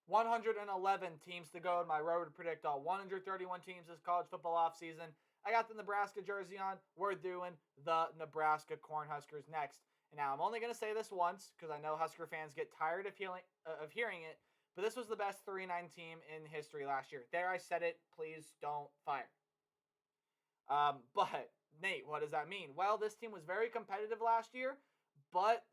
111 teams to go in my road to predict all 131 teams this college football offseason. I got the Nebraska jersey on. We're doing the Nebraska Cornhuskers next. And now I'm only going to say this once because I know Husker fans get tired of hearing it, but this was the best 3-9 team in history last year. There, I said it. Please don't fire. But, Nate, what does that mean? Well, this team was very competitive last year, but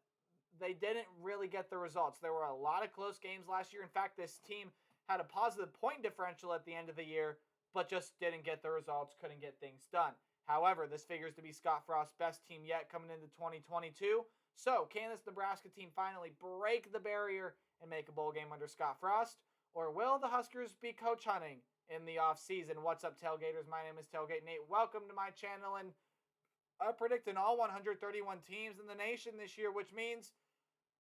they didn't really get the results. There were a lot of close games last year. In fact, this team had a positive point differential at the end of the year, but just didn't get the results, couldn't get things done. However, this figures to be Scott Frost's best team yet coming into 2022. So, can this Nebraska team finally break the barrier and make a bowl game under Scott Frost? Or will the Huskers be coach hunting in the offseason? What's up, Tailgaters? My name is Tailgate Nate. Welcome to my channel, and I'm predicting all 131 teams in the nation this year, which means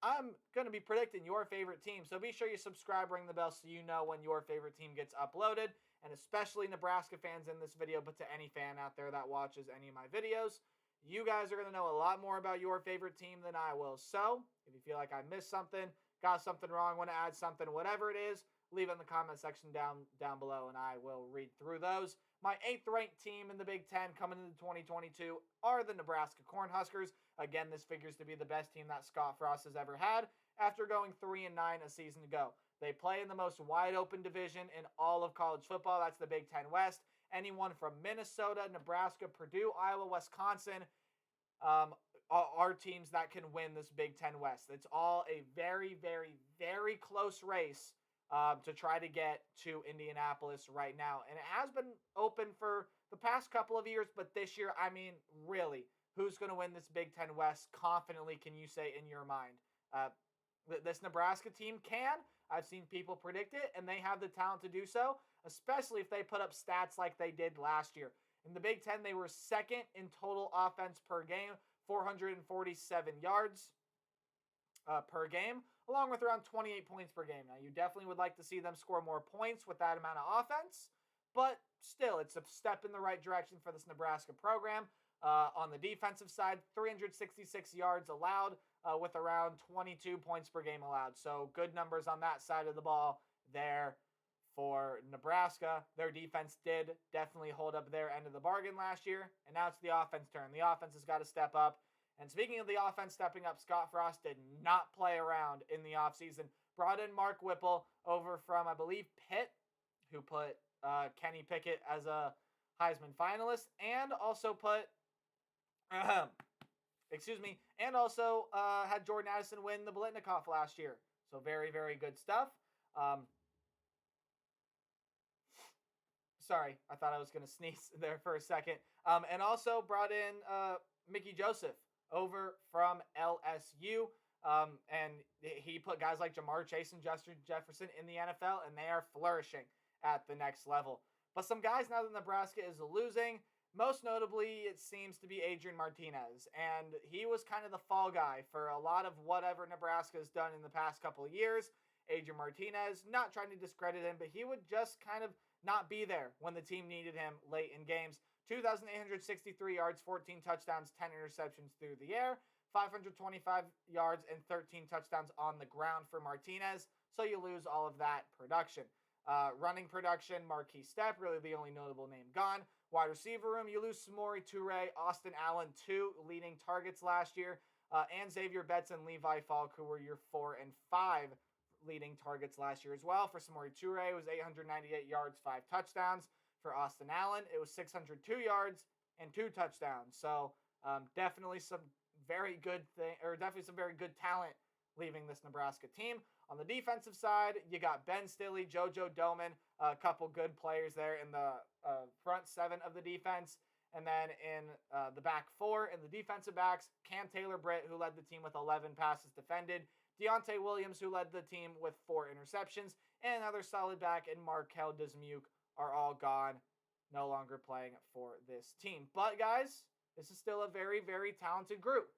I'm going to be predicting your favorite team. So be sure you subscribe, ring the bell so you know when your favorite team gets uploaded. And especially Nebraska fans in this video, but to any fan out there that watches any of my videos, you guys are going to know a lot more about your favorite team than I will. So if you feel like I missed something, got something wrong, want to add something, whatever it is, leave it in the comment section down below, and I will read through those. My 8th ranked team in the Big Ten coming into 2022 are the Nebraska Cornhuskers. Again, this figures to be the best team that Scott Frost has ever had after going 3-9 a season ago. They play in the most wide open division in all of college football. That's the Big Ten West. Anyone from Minnesota, Nebraska, Purdue, Iowa, Wisconsin are teams that can win this Big Ten West. It's all a very, very, very close race to try to get to Indianapolis right now. And it has been open for the past couple of years, but this year, I mean, really, who's going to win this Big Ten West confidently, can you say, in your mind? This Nebraska team can. I've seen people predict it, and they have the talent to do so, especially if they put up stats like they did last year. In the Big Ten, they were second in total offense per game, 447 yards per game, along with around 28 points per game. Now, you definitely would like to see them score more points with that amount of offense, but still, it's a step in the right direction for this Nebraska program. On the defensive side, 366 yards allowed with around 22 points per game allowed. So good numbers on that side of the ball there for Nebraska. Their defense did definitely hold up their end of the bargain last year, and now it's the offense turn. The offense has got to step up. And speaking of the offense stepping up, Scott Frost did not play around in the offseason. Brought in Mark Whipple over from, I believe, Pitt, who put Kenny Pickett as a Heisman finalist, and also put, had Jordan Addison win the Blitnikoff last year. So very, very good stuff. Sorry, I thought I was going to sneeze there for a second. And also brought in Mickey Joseph over from LSU. And he put guys like Jamar Chase and Justin Jefferson in the NFL, and they are flourishing at the next level. But some guys now that Nebraska is losing, most notably, it seems to be Adrian Martinez. And he was kind of the fall guy for a lot of whatever Nebraska has done in the past couple of years. Adrian Martinez, not trying to discredit him, but he would just kind of not be there when the team needed him late in games. 2,863 yards, 14 touchdowns, 10 interceptions through the air, 525 yards, and 13 touchdowns on the ground for Martinez. So you lose all of that production. Running production, Marquis Stepp, really the only notable name gone. Wide receiver room, you lose Samori Toure, Austin Allen, 2 leading targets last year, and Xavier Betts and Levi Falk, who were your 4 and 5 leading targets last year as well. For Samori Toure, it was 898 yards, 5 touchdowns. For Austin Allen, it was 602 yards and 2 touchdowns. So definitely some very good talent leaving this Nebraska team. On the defensive side, you got Ben Stilley, JoJo Doman, a couple good players there in the front 7 of the defense. And then in the back 4, in the defensive backs, Cam Taylor-Britt, who led the team with 11 passes defended, Deontay Williams, who led the team with 4 interceptions, and another solid back in Markel Dismuke are all gone, no longer playing for this team. But guys, this is still a very, very talented group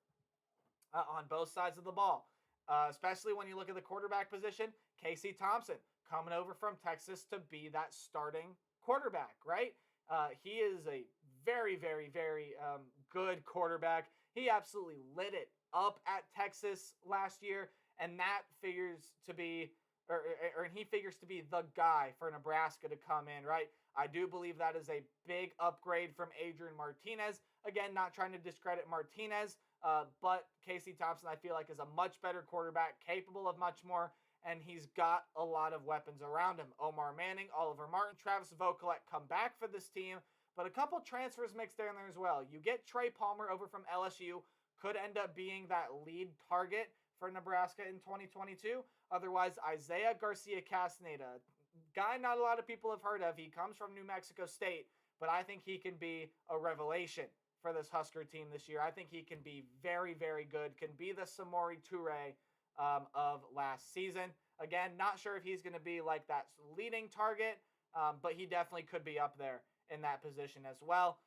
on both sides of the ball. Especially when you look at the quarterback position, Casey Thompson coming over from Texas to be that starting quarterback, right? He is a very, very, very good quarterback. He absolutely lit it up at Texas last year, and that figures to be or he figures to be the guy for Nebraska to come in, right? I do believe that is a big upgrade from Adrian Martinez. Again, not trying to discredit Martinez, but Casey Thompson, I feel like, is a much better quarterback, capable of much more, and he's got a lot of weapons around him. Omar Manning, Oliver Martin, Travis Vokolek come back for this team, but a couple transfers mixed in there as well. You get Trey Palmer over from LSU, could end up being that lead target for Nebraska in 2022. Otherwise, Isaiah Garcia Castaneda, guy not a lot of people have heard of. He comes from New Mexico State, but I think he can be a revelation for this Husker team this year. I think he can be very, very good, can be the Samori Toure of last season. Again, not sure if he's going to be like that leading target, but he definitely could be up there in that position as well.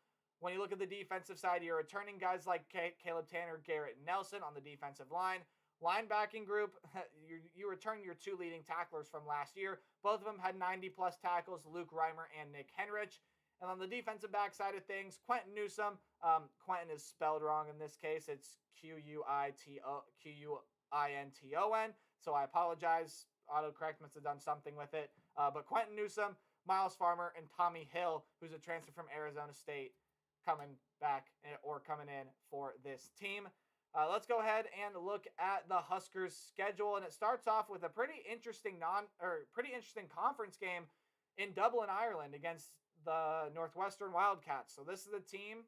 When you look at the defensive side, you're returning guys like Caleb Tanner, Garrett Nelson on the defensive line. Linebacking group, you return your two leading tacklers from last year. Both of them had 90-plus tackles, Luke Reimer and Nick Henrich. And on the defensive back side of things, Quentin Newsome. Quentin is spelled wrong in this case. It's Quinton, so I apologize. Autocorrect must have done something with it. But Quentin Newsome, Miles Farmer, and Tommy Hill, who's a transfer from Arizona State, coming in for this team. Let's go ahead and look at the Huskers' schedule, and it starts off with a pretty interesting conference game in Dublin, Ireland, against the Northwestern Wildcats. So this is a team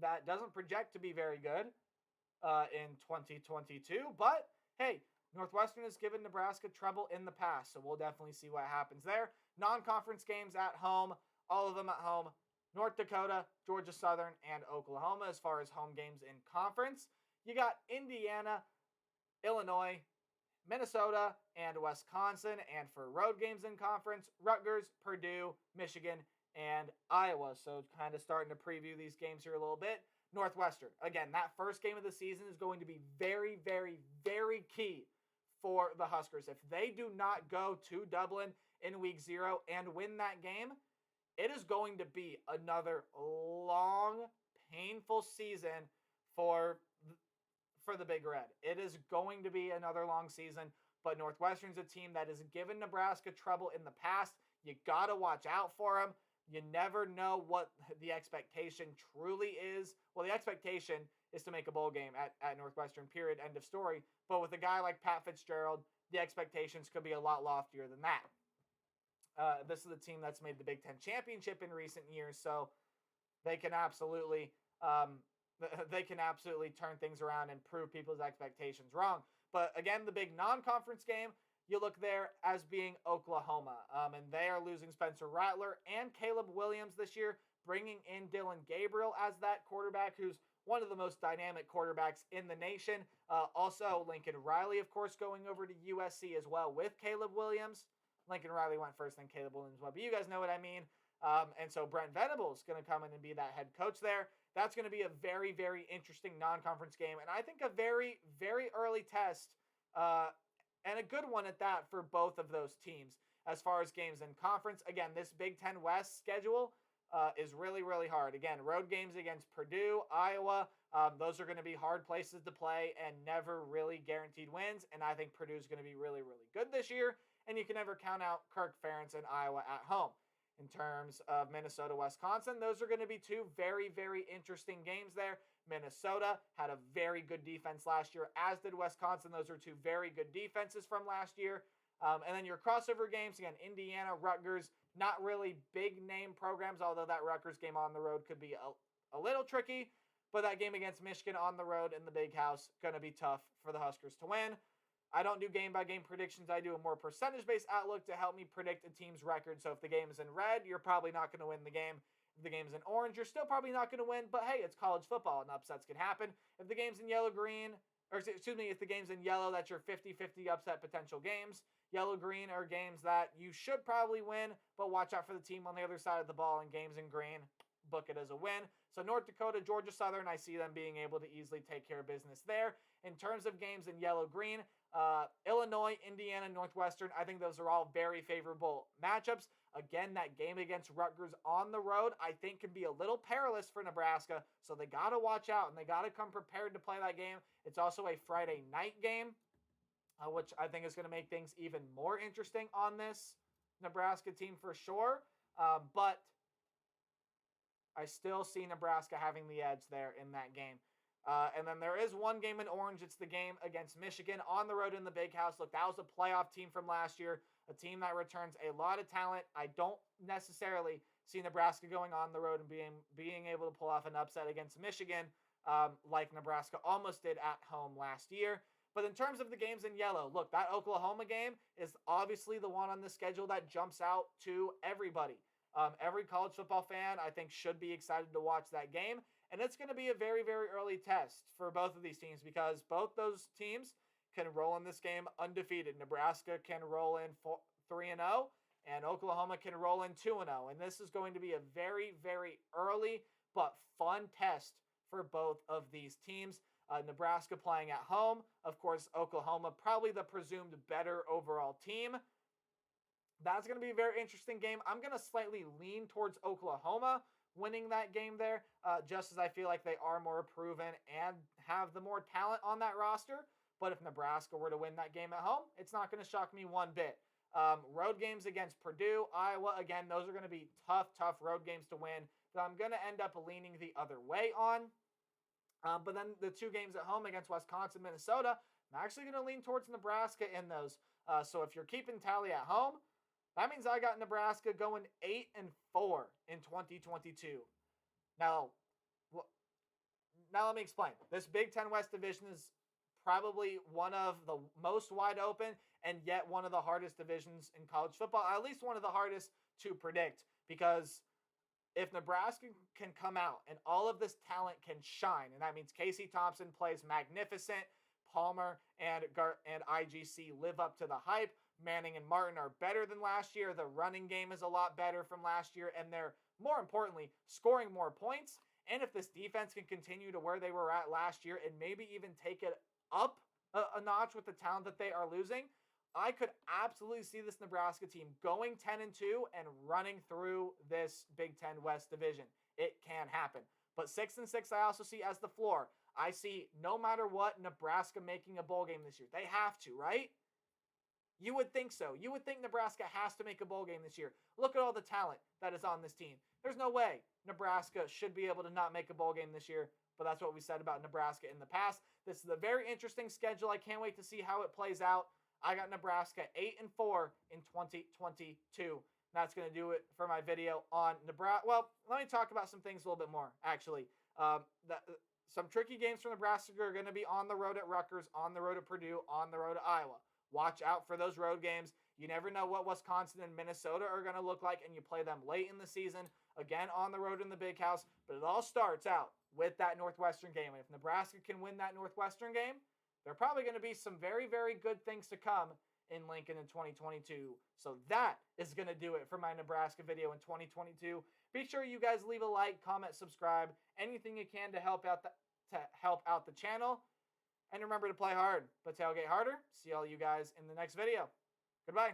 that doesn't project to be very good in 2022, but hey, Northwestern has given Nebraska trouble in the past, so we'll definitely see what happens there. Non-conference games at home, all of them at home. North Dakota, Georgia Southern, and Oklahoma as far as home games in conference. You got Indiana, Illinois, Minnesota, and Wisconsin. And for road games in conference, Rutgers, Purdue, Michigan, and Iowa. So kind of starting to preview these games here a little bit. Northwestern. Again, that first game of the season is going to be very, very, very key for the Huskers. If they do not go to Dublin in week 0 and win that game, it is going to be another long, painful season for the Big Red. It is going to be another long season, but Northwestern's a team that has given Nebraska trouble in the past. You got to watch out for them. You never know what the expectation truly is. Well, the expectation is to make a bowl game at Northwestern, period, end of story. But with a guy like Pat Fitzgerald, the expectations could be a lot loftier than that. This is a team that's made the Big Ten championship in recent years, so they can absolutely turn things around and prove people's expectations wrong. But again, the big non-conference game, you look there as being Oklahoma, and they are losing Spencer Rattler and Caleb Williams this year, bringing in Dylan Gabriel as that quarterback, who's one of the most dynamic quarterbacks in the nation. Also, Lincoln Riley, of course, going over to USC as well with Caleb Williams. Lincoln Riley went first, then Caleb Williams went, but you guys know what I mean. And so Brent Venables is going to come in and be that head coach there. That's going to be a very, very interesting non-conference game, and I think a very, very early test, and a good one at that for both of those teams as far as games in conference. Again, this Big Ten West schedule is really, really hard. Again, road games against Purdue, Iowa, those are going to be hard places to play and never really guaranteed wins, and I think Purdue's going to be really, really good this year. And you can never count out Kirk Ferentz and Iowa at home. In terms of Minnesota, Wisconsin, those are going to be two very, very interesting games there. Minnesota had a very good defense last year, as did Wisconsin. Those are two very good defenses from last year. And then your crossover games, again, Indiana, Rutgers, not really big name programs, although that Rutgers game on the road could be a little tricky. But that game against Michigan on the road in the Big House, going to be tough for the Huskers to win. I don't do game-by-game predictions. I do a more percentage-based outlook to help me predict a team's record. So if the game is in red, you're probably not going to win the game. If the game's in orange, you're still probably not going to win. But hey, it's college football and upsets can happen. If the game's in yellow-green, or excuse me, if the game's in yellow, that's your 50-50 upset potential games. Yellow-green are games that you should probably win, but watch out for the team on the other side of the ball. And games in green, book it as a win. So North Dakota, Georgia Southern, I see them being able to easily take care of business there. In terms of games in yellow-green, Illinois, Indiana, Northwestern, I think those are all very favorable matchups. Again, that game against Rutgers on the road, I think can be a little perilous for Nebraska, so they got to watch out, and they got to come prepared to play that game. It's also a Friday night game, which I think is going to make things even more interesting on this Nebraska team for sure. But I still see Nebraska having the edge there in that game. And then there is one game in orange. It's the game against Michigan on the road in the Big House. Look, that was a playoff team from last year, a team that returns a lot of talent. I don't necessarily see Nebraska going on the road and being able to pull off an upset against Michigan like Nebraska almost did at home last year. But in terms of the games in yellow, look, that Oklahoma game is obviously the one on the schedule that jumps out to everybody. Every college football fan, I think, should be excited to watch that game. And it's going to be a very, very early test for both of these teams because both those teams can roll in this game undefeated. Nebraska can roll in 3-0, and Oklahoma can roll in 2-0. And this is going to be a very, very early but fun test for both of these teams. Nebraska playing at home. Of course, Oklahoma probably the presumed better overall team. That's going to be a very interesting game. I'm going to slightly lean towards Oklahoma winning that game there, just as I feel like they are more proven and have the more talent on that roster. But if Nebraska were to win that game at home, it's not going to shock me one bit. Road games against Purdue, Iowa, again, those are going to be tough road games to win that I'm going to end up leaning the other way on. But then the two games at home against Wisconsin, Minnesota, I'm actually going to lean towards Nebraska in those. So if you're keeping tally at home, that means I got Nebraska going 8-4 in 2022. Now let me explain. This Big Ten West division is probably one of the most wide open and yet one of the hardest divisions in college football, at least one of the hardest to predict, because if Nebraska can come out and all of this talent can shine, and that means Casey Thompson plays magnificent, Palmer and IGC live up to the hype, Manning and Martin are better than last year, the running game is a lot better from last year, and they're, more importantly, scoring more points. And if this defense can continue to where they were at last year and maybe even take it up a notch with the talent that they are losing, I could absolutely see this Nebraska team going 10-2 and running through this Big Ten West division. It can happen. But 6-6 I also see as the floor. I see no matter what, Nebraska making a bowl game this year. They have to, right? You would think so. You would think Nebraska has to make a bowl game this year. Look at all the talent that is on this team. There's no way Nebraska should be able to not make a bowl game this year, but that's what we said about Nebraska in the past. This is a very interesting schedule. I can't wait to see how it plays out. I got Nebraska 8-4 in 2022. That's going to do it for my video on Nebraska. Well, let me talk about some things a little bit more, actually. Some tricky games for Nebraska are going to be on the road at Rutgers, on the road at Purdue, on the road at Iowa. Watch out for those road games. You never know what Wisconsin and Minnesota are going to look like, and you play them late in the season, again on the road in the Big House. But it all starts out with that Northwestern game. And if Nebraska can win that Northwestern game, there are probably going to be some very, very good things to come in Lincoln in 2022. So that is going to do it for my Nebraska video in 2022. Be sure you guys leave a like, comment, subscribe, anything you can to help out the channel. And remember to play hard, but tailgate harder. See all you guys in the next video. Goodbye.